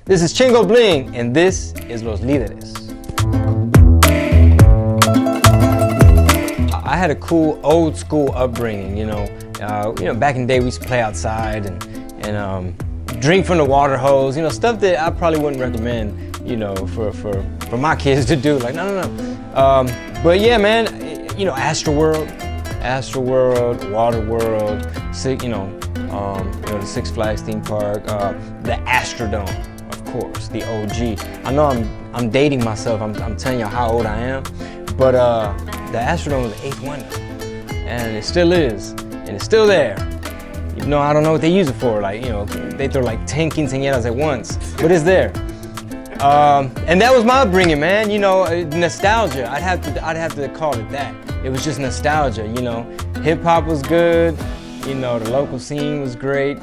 This is Chingo Bling, and this is Los Lideres. I had a cool, old school upbringing, you know. Back in the day we used to play outside and drink from the water hose, you know, stuff that I probably wouldn't recommend, you know, for my kids to do. Like, no. But yeah, man, you know, Astroworld, Water World, the Six Flags theme park, the Astrodome, of course, the OG. I know I'm dating myself. I'm telling you how old I am, but the Astrodome was the 8th wonder, and it still is, and it's still there. Even though I don't know what they use it for, like, you know, they throw like 10 quinceañeras at once, but it's there. And that was my upbringing, man. You know, nostalgia. I'd have to call it that. It was just nostalgia. You know, hip hop was good. You know, the local scene was great,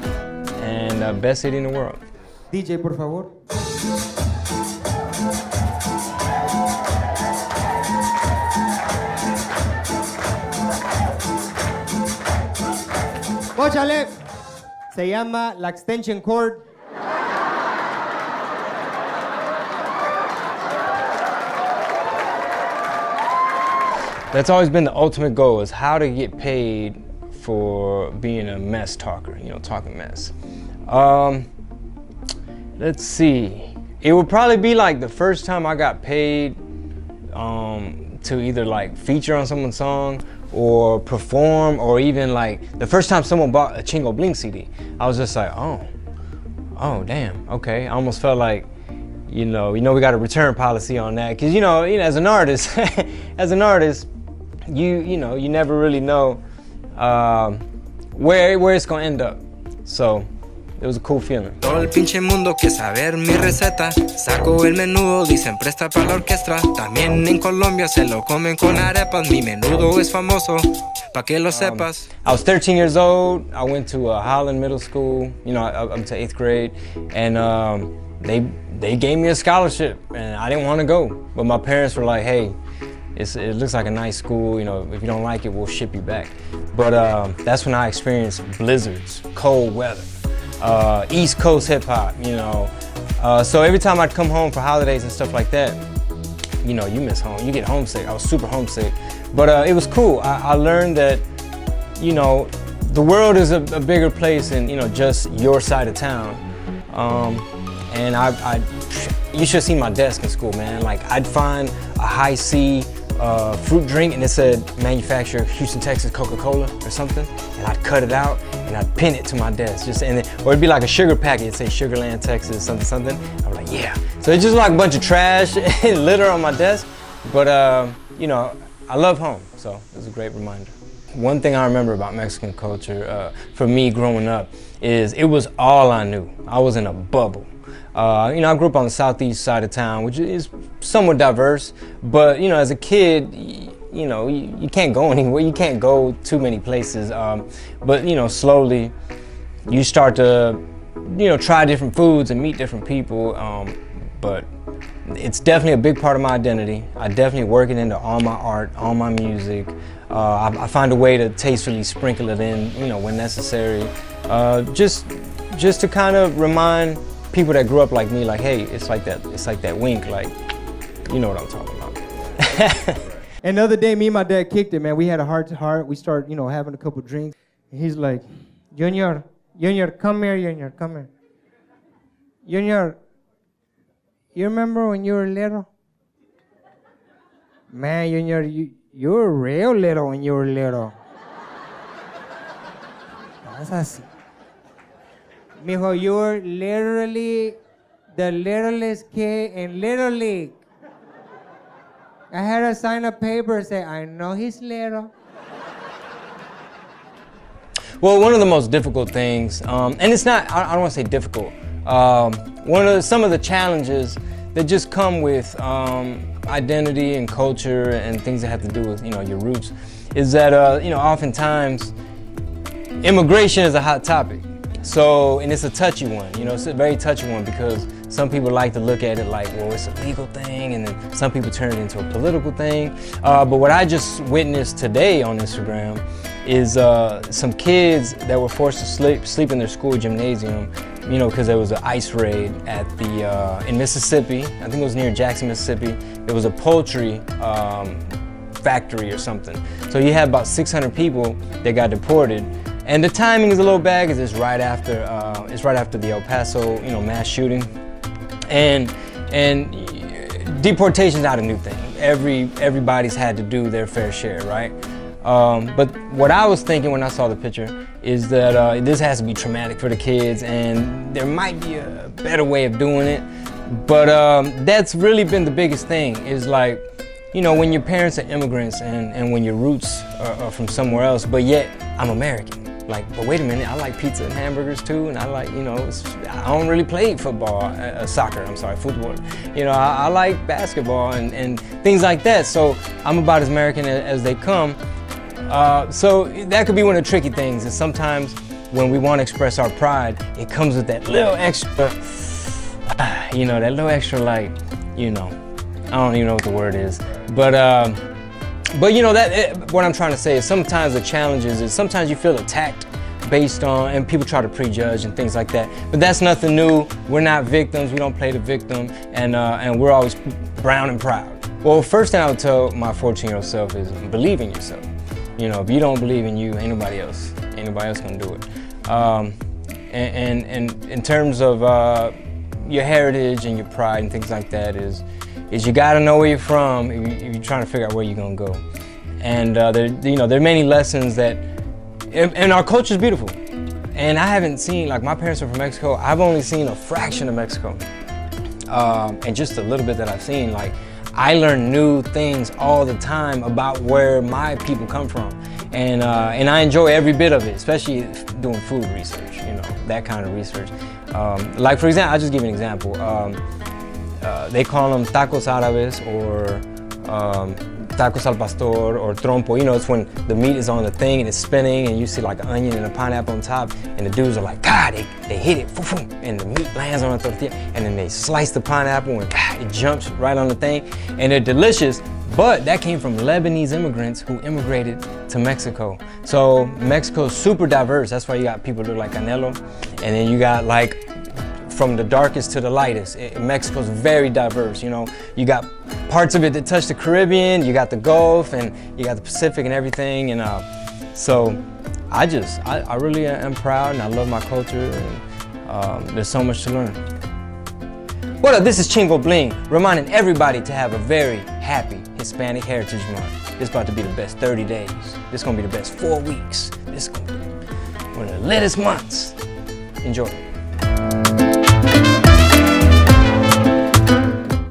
and best city in the world. DJ, por favor. Móchale. Se llama la extension cord. That's always been the ultimate goal, is how to get paid for being a mess talker, you know, talking mess. Let's see. It would probably be like the first time I got paid to either like feature on someone's song or perform, or even like the first time someone bought a Chingo Bling CD. I was just like, oh damn, okay. I almost felt like, you know, we got a return policy on that, because you know, as an artist, you never really know where it's gonna end up. So it was a cool feeling. Todo el pinche mundo quiere saber mi receta. Saco el menudo, dicen presta para la orquesta. También en Colombia se lo comen con arepas. Mi menudo es famoso, pa' que lo sepas. I was 13 years old. I went to Holland Middle School, you know, up to 8th grade, and they gave me a scholarship, and I didn't want to go. But my parents were like, hey, it looks like a nice school, you know, if you don't like it, we'll ship you back. But that's when I experienced blizzards, cold weather, East Coast hip hop, you know. So every time I'd come home for holidays and stuff like that, you know, you miss home, you get homesick. I was super homesick, but it was cool. I learned that, you know, the world is a bigger place than, you know, just your side of town. And you should see my desk in school, man. Like, I'd find a high C fruit drink and it said manufacturer Houston, Texas, Coca-Cola or something, and I'd cut it out and I'd pin it to my desk, or it'd be like a sugar packet, it'd say Sugarland, Texas, something. I'm like, yeah. So it's just like a bunch of trash and litter on my desk, but you know, I love home, so it was a great reminder. One thing I remember about Mexican culture, for me growing up, is it was all I knew. I was in a bubble. You know, I grew up on the southeast side of town, which is somewhat diverse, but, you know, as a kid, you know, you can't go anywhere, you can't go too many places, but, you know, slowly you start to, you know, try different foods and meet different people, but it's definitely a big part of my identity. I definitely work it into all my art, all my music. I find a way to tastefully sprinkle it in, you know, when necessary, just to kind of remind people that grew up like me, like, hey, it's like that wink, like, you know what I'm talking about. And the other day, me and my dad kicked it, man. We had a heart-to-heart. We started, you know, having a couple drinks. And he's like, Junior, come here, Junior, come here. Junior, you remember when you were little? Man, Junior, you were real little when you were little. That's así. Mijo, you were literally the littlest kid in Little League. I had to sign a paper say, I know he's little. Well, one of the most difficult things, and it's not, I don't want to say difficult, some of the challenges that just come with identity and culture and things that have to do with, you know, your roots, is that, you know, oftentimes immigration is a hot topic. So, and it's a touchy one, you know, it's a very touchy one, because some people like to look at it like, well, it's a legal thing, and then some people turn it into a political thing. But what I just witnessed today on Instagram is some kids that were forced to sleep in their school gymnasium you know, because there was an ice raid at the in Mississippi. I think it was near Jackson, Mississippi. There was a poultry factory or something. So you had about 600 people that got deported. And the timing is a little bad because it's right after the El Paso, you know, mass shooting. And deportation's not a new thing. Everybody's had to do their fair share, right? But what I was thinking when I saw the picture is that this has to be traumatic for the kids, and there might be a better way of doing it. But that's really been the biggest thing, is like, you know, when your parents are immigrants and when your roots are from somewhere else, but yet I'm American. Like, but wait a minute, I like pizza and hamburgers too, and I like, you know, I don't really play football, football. You know, I like basketball and things like that, so I'm about as American as they come. So that could be one of the tricky things, is sometimes when we want to express our pride, it comes with that little extra, you know, that little extra, like, you know, I don't even know what the word is, but you know, what I'm trying to say is sometimes the challenge is sometimes you feel attacked based on, and people try to prejudge and things like that. But that's nothing new. We're not victims. We don't play the victim, and we're always brown and proud. Well, first thing I would tell my 14-year-old self is believe in yourself. You know, if you don't believe in you, ain't nobody else gonna do it. And in terms of your heritage and your pride and things like that is you gotta know where you're from if you're trying to figure out where you're gonna go. And there are many lessons that, and our culture is beautiful. And I haven't seen, like, my parents are from Mexico. I've only seen a fraction of Mexico. And just a little bit that I've seen, like, I learn new things all the time about where my people come from. And I enjoy every bit of it, especially doing food research, you know, that kind of research. Like, for example, I'll just give you an example. They call them tacos árabes or tacos al pastor or trompo. You know, it's when the meat is on the thing and it's spinning and you see like an onion and a pineapple on top, and the dudes are like, God, they hit it, and the meat lands on the tortilla, and then they slice the pineapple and it jumps right on the thing, and they're delicious. But that came from Lebanese immigrants who immigrated to Mexico. So Mexico's super diverse. That's why you got people that look like Canelo, and then you got like from the darkest to the lightest. Mexico's very diverse, you know. You got parts of it that touch the Caribbean, you got the Gulf, and you got the Pacific and everything. And so I really am proud, and I love my culture, and there's so much to learn. What up, this is Chingo Bling, reminding everybody to have a very happy Hispanic Heritage Month. This is about to be the best 30 days. This is gonna be the best 4 weeks. This is gonna be one of the latest months. Enjoy.